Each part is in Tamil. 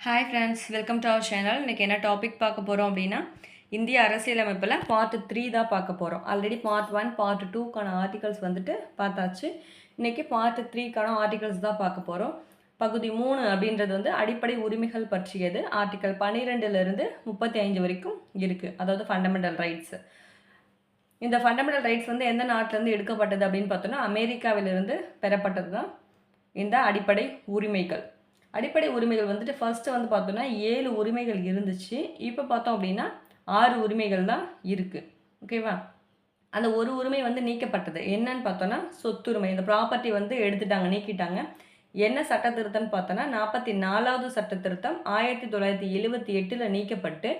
Hi friends, welcome to our channel. இன்றைக்கி என்ன டாபிக் பார்க்க போகிறோம் அப்படின்னா, இந்திய அரசியலமைப்பில் பார்ட் 3 தான் பார்க்க போகிறோம். ஆல்ரெடி பார்ட் 1, பார்ட் 2க்கான ஆர்டிகல்ஸ் வந்துட்டு பார்த்தாச்சு. இன்றைக்கி பார்ட் 3க்கான ஆர்டிகல்ஸ் தான் பார்க்க போகிறோம். பகுதி 3 அப்படின்றது வந்து அடிப்படை உரிமைகள் பற்றியது. ஆர்டிகல் 12லேருந்து 35 வரைக்கும் இருக்குது. அதாவது ஃபண்டமெண்டல் ரைட்ஸ். இந்த ஃபண்டமெண்டல் ரைட்ஸ் வந்து எந்த நாட்டிலேருந்து எடுக்கப்பட்டது அப்படின்னு பார்த்தோன்னா, அமெரிக்காவிலிருந்து பெறப்பட்டது தான் இந்த அடிப்படை உரிமைகள். அடிப்படை உரிமைகள் வந்துட்டு ஃபர்ஸ்ட்டு வந்து பார்த்தோன்னா 7 உரிமைகள் இருந்துச்சு. இப்போ பார்த்தோம் அப்படின்னா 6 உரிமைகள் தான் இருக்குது. ஓகேவா? அந்த ஒரு உரிமை வந்து நீக்கப்பட்டது. என்னன்னு பார்த்தோன்னா சொத்துரிமை. இந்த ப்ராப்பர்ட்டி வந்து எடுத்துட்டாங்க, நீக்கிட்டாங்க. என்ன சட்ட திருத்தம்னு பார்த்தோன்னா 44வது சட்ட திருத்தம் 1978 நீக்கப்பட்டு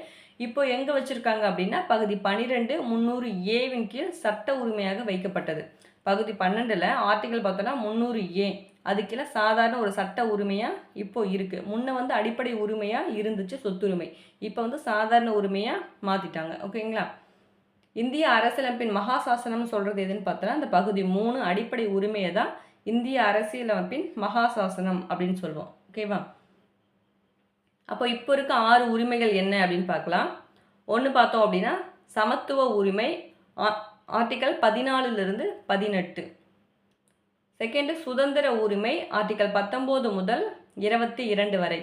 இப்போ எங்கே வச்சுருக்காங்க அப்படின்னா பகுதி 12 300 ஏவின் கீழ் சட்ட உரிமையாக வைக்கப்பட்டது. பகுதி 12ல் ஆர்டிகல் பார்த்தோன்னா 300 ஏ அது கீழே சாதாரண ஒரு சட்ட உரிமையாக இப்போ இருக்குது. முன்ன வந்து அடிப்படை உரிமையாக இருந்துச்சு சொத்துரிமை. இப்போ வந்து சாதாரண உரிமையாக மாற்றிட்டாங்க. ஓகேங்களா? இந்திய அரசியலமைப்பின் மகாசாசனம் சொல்கிறது எதுன்னு பார்த்தோன்னா அந்த பகுதி 3 அடிப்படை உரிமையை தான் இந்திய அரசியலமைப்பின் மகாசாசனம் அப்படின்னு சொல்லுவோம். ஓகேவா? அப்போ இப்போ இருக்க 6 உரிமைகள் என்ன அப்படின்னு பார்க்கலாம். ஒன்று பார்த்தோம் அப்படின்னா சமத்துவ உரிமை, ஆர்டிகல் 14லிருந்து 18. செகண்டு சுதந்திர உரிமை, ஆர்டிகல் 19 முதல் 22 வரை.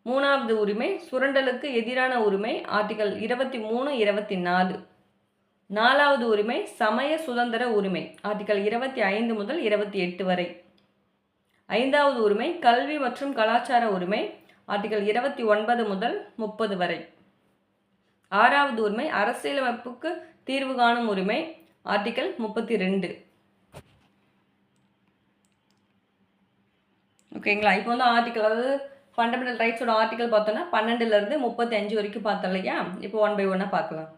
மூணாவது உரிமை சுரண்டலுக்கு எதிரான உரிமை, ஆர்டிகல் 23, 24. நாலாவது உரிமை சமய சுதந்திர உரிமை, ஆர்டிகல் 25 முதல் 28 வரை. ஐந்தாவது உரிமை கல்வி மற்றும் கலாச்சார உரிமை, ஆர்டிகல் 29 முதல் 30 வரை. ஆறாவது உரிமை அரசியலமைப்புக்கு தீர்வு காணும் உரிமை, ஆர்டிகல் 32. ஓகேங்களா? இப்போ வந்து ஆர்டிகல், அதாவது ஃபண்டமெண்டல் ரைட்ஸோட ஆர்டிகல் பார்த்தோன்னா 12லேருந்து 35 வரைக்கும் பார்த்தோம் இல்லையா? இப்போ 1 by 1 பார்க்கலாம்.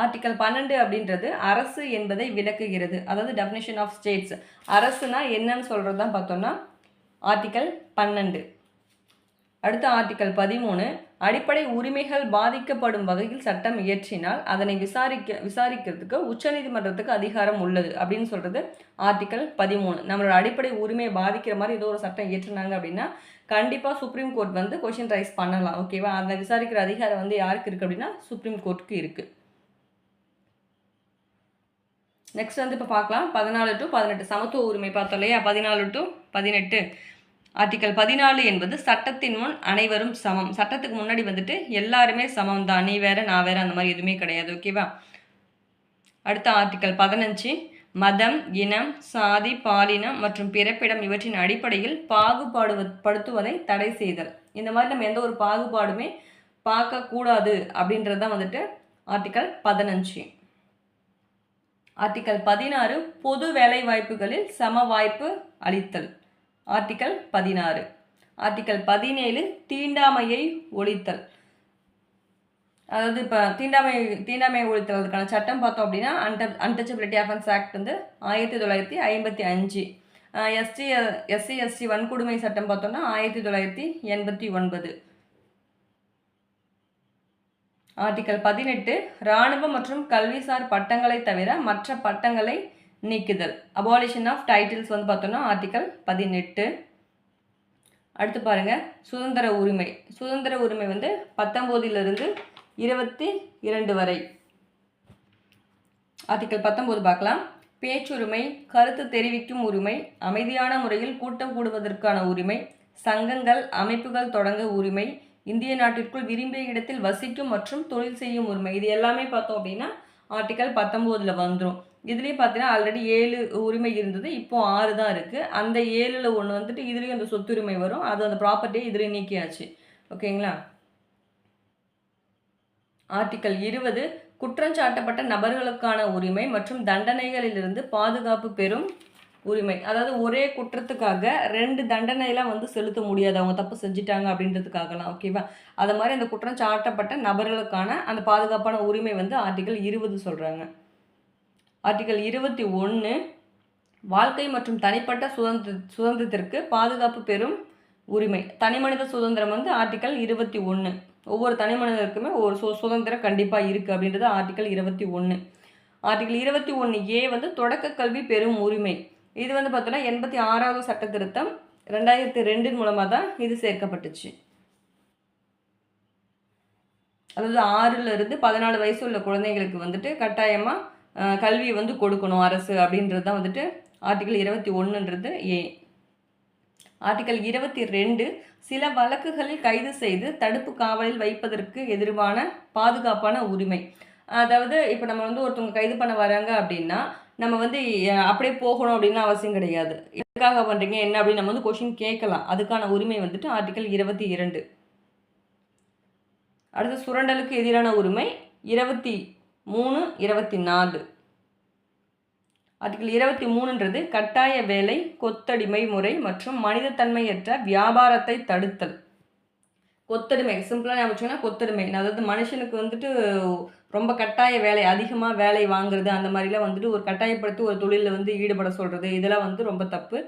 ஆர்டிகல் 12 அப்படின்றது அரசு என்பதை விளக்குகிறது. அதாவது டெஃபினேஷன் ஆஃப் ஸ்டேட்ஸ். அரசுனா என்னன்னு சொல்கிறது தான் பார்த்தோன்னா ஆர்டிகல் 12. அடுத்த ஆர்டிகல் 13 அடிப்படை உரிமைகள் பாதிக்கப்படும் வகையில் சட்டம் இயற்றினால் அதனை விசாரிக்கிறதுக்கு உச்சநீதிமன்றத்துக்கு அதிகாரம் உள்ளது அப்படின்னு சொல்கிறது ஆர்டிகல் 13. நம்மளோட அடிப்படை உரிமையை பாதிக்கிற மாதிரி ஏதோ ஒரு சட்டம் இயற்றினாங்க அப்படின்னா கண்டிப்பாக சுப்ரீம் கோர்ட் வந்து கொஷின் ரைஸ் பண்ணலாம். ஓகேவா? அந்த விசாரிக்கிற அதிகாரம் வந்து யாருக்கு இருக்குது அப்படின்னா சுப்ரீம் கோர்ட்டுக்கு இருக்குது. நெக்ஸ்ட் வந்து இப்போ பார்க்கலாம் 14 to 18 சமத்துவ உரிமை பார்த்தோம் இல்லையா? 14 to 18. ஆர்டிகல் 14 என்பது சட்டத்தின் முன் அனைவரும் சமம். சட்டத்துக்கு முன்னாடி வந்துட்டு எல்லாருமே சமம் தான். நீ வேற நான் வேற அந்த மாதிரி எதுவுமே கிடையாது. ஓகேவா? அடுத்த ஆர்டிகல் 15 மதம், இனம், சாதி, பாலினம் மற்றும் பிறப்பிடம் இவற்றின் அடிப்படையில் பாகுபாடுபடுத்துவதை தடை செய்தல். இந்த மாதிரி நம்ம எந்த ஒரு பாகுபாடுமே பார்க்கக்கூடாது அப்படின்றது தான் வந்துட்டு ஆர்டிகல் 15. ஆர்டிகல் 16 பொது வேலை வாய்ப்புகளில் சம வாய்ப்பு அளித்தல், ஆர்டிகல் 16. ஆர்டிகல் 17 தீண்டாமையை ஒழித்தல். அதாவது இப்போ தீண்டாமையை ஒழித்தலுக்கான சட்டம் பார்த்தோம் அப்படின்னா அன்டச்சபிலிட்டி அஃபென்ஸ் ஆக்ட் வந்து 1955. எஸ்சி வன்கொடுமை சட்டம் பார்த்தோம்னா 1989. ஆர்டிகல் 18 இராணுவ மற்றும் கல்விசார் பட்டங்களை தவிர மற்ற பட்டங்களை நீக்குதல், அபாலிஷன் ஆஃப் டைட்டில்ஸ் வந்து பார்த்தோம்னா ஆர்டிகல் 18. அடுத்து பாருங்கள் சுதந்திர உரிமை. சுதந்திர உரிமை வந்து 19லிருந்து 22 வரை. ஆர்டிகல் 19 பார்க்கலாம். பேச்சுரிமை, கருத்து தெரிவிக்கும் உரிமை, அமைதியான முறையில் கூட்டம் கூடுவதற்கான உரிமை, சங்கங்கள் அமைப்புகள் தொடங்க உரிமை, இந்திய நாட்டிற்குள் விரும்பிய இடத்தில் வசிக்கும் மற்றும் தொழில் செய்யும் உரிமை. இது எல்லாமே பார்த்தோம் அப்படின்னா ஆர்டிகல் 19ல் வந்துடும். இதுலேயும் பார்த்தீங்கன்னா ஆல்ரெடி 7 உரிமை இருந்தது, இப்போ 6 தான் இருக்குது. அந்த 7ல் ஒன்று வந்துட்டு இதுலேயும் அந்த சொத்துரிமை வரும். அது அந்த ப்ராப்பர்ட்டியை இதுலேயும் நீக்கியாச்சு. ஓகேங்களா? ஆர்டிகல் 20 குற்றஞ்சாட்டப்பட்ட நபர்களுக்கான உரிமை மற்றும் தண்டனைகளிலிருந்து பாதுகாப்பு பெறும் உரிமை. அதாவது ஒரே குற்றத்துக்காக 2 தண்டனைலாம் வந்து செலுத்த முடியாது, அவங்க தப்பு செஞ்சுட்டாங்க அப்படின்றதுக்காகலாம். ஓகேவா? அது மாதிரி அந்த குற்றம் சாட்டப்பட்ட நபர்களுக்கான அந்த பாதுகாப்பான உரிமை வந்து ஆர்டிகல் 20 சொல்கிறாங்க. ஆர்டிகல் 21 வாழ்க்கை மற்றும் தனிப்பட்ட சுதந்திரத்திற்கு பாதுகாப்பு பெறும் உரிமை. தனிமனித சுதந்திரம் வந்து ஆர்டிகல் 21. ஒவ்வொரு தனி மனிதருக்குமே ஒரு சுதந்திரம் கண்டிப்பாக இருக்குது அப்படின்றது ஆர்டிகல் 21. ஆர்டிகல் 21A வந்து தொடக்க கல்வி பெறும் உரிமை. இது வந்து பார்த்தோன்னா 86வது சட்ட திருத்தம் 2002 மூலமாக தான் இது சேர்க்கப்பட்டுச்சு. அதாவது 6லிருந்து 14 வயசு உள்ள குழந்தைங்களுக்கு வந்துட்டு கட்டாயமாக கல்வி வந்து கொடுக்கணும் அரசு அப்படின்றது தான் வந்துட்டு ஆர்டிகல் 21ன்றது ஏ. ஆர்டிகல் 22 சில வழக்குகளில் கைது செய்து தடுப்பு காவலில் வைப்பதற்கு எதிரான பாதுகாப்பான உரிமை. அதாவது இப்போ நம்ம வந்து ஒருத்தவங்க கைது பண்ண வராங்க அப்படின்னா நம்ம வந்து அப்படியே போகணும் அப்படின்னு அவசியம் கிடையாது. எதுக்காக பண்ணுறீங்க என்ன அப்படின்னு நம்ம வந்து கொஷின் கேட்கலாம். அதுக்கான உரிமை வந்துட்டு ஆர்டிகல் 22. அடுத்து சுரண்டலுக்கு எதிரான உரிமை 23, 24. ஆர்டிகல் 23ன்றது கட்டாய வேலை, கொத்தடிமை முறை மற்றும் மனிதத்தன்மையற்ற வியாபாரத்தை தடுத்தல். கொத்தடிமை சிம்பிளாக ஞாபகம் கொத்தடிமை, அதாவது மனுஷனுக்கு வந்துட்டு ரொம்ப கட்டாய வேலை, அதிகமாக வேலை வாங்குறது அந்த மாதிரிலாம் வந்துட்டு ஒரு கட்டாயப்படுத்தி ஒரு தொழிலில் வந்து ஈடுபட சொல்கிறது, இதெல்லாம் வந்து ரொம்ப தப்பு.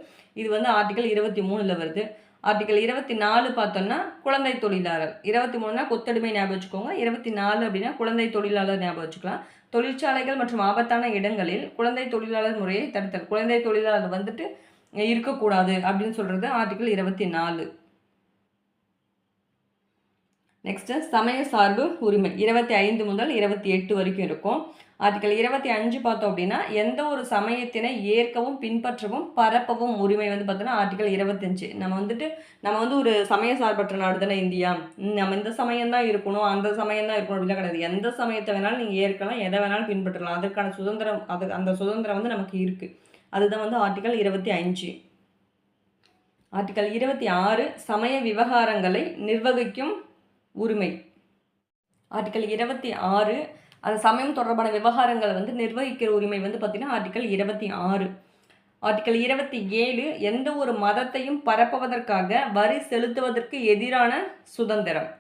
இது வந்து ஆர்டிகல் 23ல் வருது. ஆர்டிகல் 24 பார்த்தோம்னா குழந்தை தொழிலாளர். 23னா கொத்தடிமை ஞாபகம் வச்சுக்கோங்க. 24 அப்படின்னா குழந்தை தொழிலாளர் ஞாபகம் வச்சுக்கலாம். தொழிற்சாலைகள் மற்றும் ஆபத்தான இடங்களில் குழந்தை தொழிலாளர் முறையை தடுத்தல். குழந்தை தொழிலாளர் வந்துட்டு இருக்கக்கூடாது அப்படின்னு சொல்கிறது ஆர்டிகல் 24. நெக்ஸ்ட்டு சமய சார்பு உரிமை 25 முதல் 28 வரைக்கும் இருக்கும். ஆர்டிகல் 25 பார்த்தோம் அப்படின்னா எந்த ஒரு சமயத்தினை ஏற்கவும் பின்பற்றவும் பரப்பவும் உரிமை வந்து பார்த்தோன்னா ஆர்டிகல் 25. நம்ம வந்து ஒரு சமய சார்பற்ற நாடு தானே இந்தியா. நம்ம இந்த சமயம் தான் இருக்கணும் அந்த சமயம் தான் இருக்கணும் அப்படிலாம் கிடையாது. எந்த சமயத்தை வேணாலும் நீங்கள் ஏற்கலாம், எதை வேணாலும் பின்பற்றலாம். அதற்கான சுதந்திரம் அந்த சுதந்திரம் வந்து நமக்கு இருக்குது. அதுதான் வந்து ஆர்டிகல் 25. ஆர்டிகல் 26 சமய விவகாரங்களை நிர்வகிக்கும் உரிமை. ஆர்டிகல் 26 அந்த சமயம் தொடர்பான விவகாரங்களை வந்து நிர்வகிக்கிற உரிமை வந்து பார்த்திங்கன்னா ஆர்டிகல் 26. ஆர்டிகல் 27 எந்த ஒரு மதத்தையும் பரப்புவதற்காக வரி செலுத்துவதற்கு எதிரான சுதந்திரம்.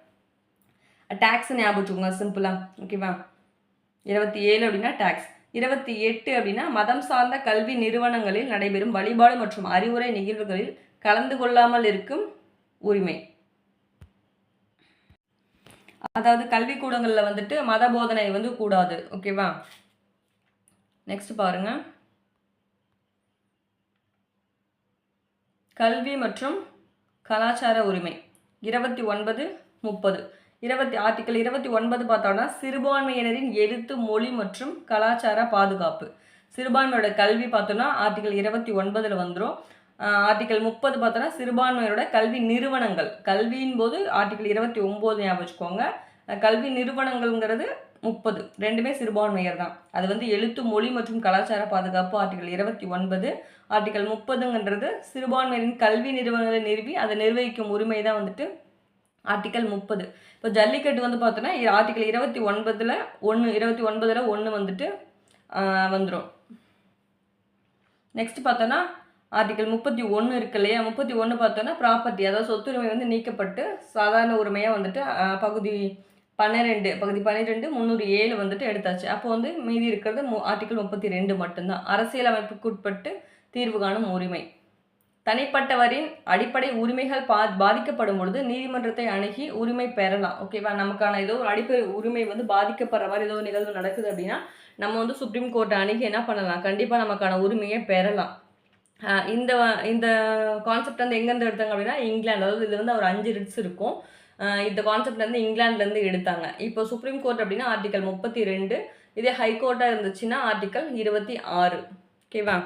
டேக்ஸ் ஞாபகம் வச்சுக்கோங்க சிம்பிளாக, ஓகேவா. 27 அப்படின்னா டேக்ஸ். 28 அப்படின்னா மதம் சார்ந்த கல்வி நிறுவனங்களில் நடைபெறும் வழிபாடு மற்றும் அறிவுரை நிகழ்வுகளில் கலந்து கொள்ளாமல் இருக்கும் உரிமை. அதாவது கல்விக்கூடங்களில் வந்துட்டு மத போதனை வந்து கூடாது, ஓகேவா. நெக்ஸ்ட் பாருங்க, கல்வி மற்றும் கலாச்சார உரிமை 29, 30. ஆர்டிகல் 29 பார்த்தோம்னா சிறுபான்மையினரின் எழுத்து மொழி மற்றும் கலாச்சார பாதுகாப்பு. சிறுபான்மையோட கல்வி பார்த்தோம்னா ஆர்டிகல் 29ல் வந்துடும். ஆர்டிகல் 30 பார்த்தோன்னா சிறுபான்மையோட கல்வி நிறுவனங்கள். கல்வியின் போது ஆர்டிகல் 29 ஞாபகம் வச்சுக்கோங்க. கல்வி நிறுவனங்கள்ங்கிறது 30, ரெண்டுமே சிறுபான்மையர் தான். அது வந்து எழுத்து மொழி மற்றும் கலாச்சார பாதுகாப்பு ஆர்டிகல் 29. ஆர்டிகல் 30ங்கிறது சிறுபான்மையினரின் கல்வி நிறுவனங்களை நிறுவி அதை நிர்வகிக்கும் உரிமை தான் வந்துட்டு ஆர்டிகல் 30. இப்போ ஜல்லிக்கட்டு வந்து பார்த்தோன்னா ஆர்டிகல் 29ல் 1 வந்துட்டு வந்துடும். நெக்ஸ்ட் பார்த்தோன்னா ஆர்டிகல் 31 இருக்கு இல்லையா. 31 பார்த்தோன்னா ப்ராப்பர்ட்டி, அதாவது சொத்துரிமை வந்து நீக்கப்பட்டு சாதாரண உரிமையாக வந்துட்டு பகுதி 12 307 வந்துட்டு எடுத்தாச்சு. அப்போ வந்து மீதி இருக்கிறது ஆர்டிகல் 32 மட்டும்தான். அரசியலமைப்புக்கு உட்பட்டு தீர்வு காணும் உரிமை. தனிப்பட்டவரின் அடிப்படை உரிமைகள் பாதிக்கப்படும் பொழுது நீதிமன்றத்தை அணுகி உரிமை பெறலாம், ஓகேவா. நமக்கான ஏதோ ஒரு அடிப்படை உரிமை வந்து பாதிக்கப்படுற மாதிரி ஏதோ நிகழ்வு நடக்குது அப்படின்னா நம்ம வந்து சுப்ரீம் கோர்ட்டை அணுகி என்ன பண்ணலாம், கண்டிப்பாக நமக்கான உரிமையை பெறலாம். இந்த இந்த கான்செப்ட் வந்து எங்கேருந்து எடுத்தாங்க அப்படின்னா இங்கிலாந்து. அதாவது இது வந்து ஒரு 5 ரிட்ஸ் இருக்கும். இந்த கான்செப்ட் வந்து இங்கிலாந்துலேருந்து எடுத்தாங்க. இப்போ சுப்ரீம் கோர்ட் அப்படின்னா ஆர்டிகல் 32, இதே ஹைகோர்ட்டாக இருந்துச்சுன்னா ஆர்டிகல் 26, ஓகேவா.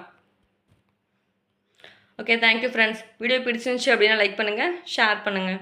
Okay, thank you friends. வீடியோ பிடிச்சிருந்துச்சு அப்படின்னா லைக் பண்ணுங்கள், ஷேர் பண்ணுங்கள்.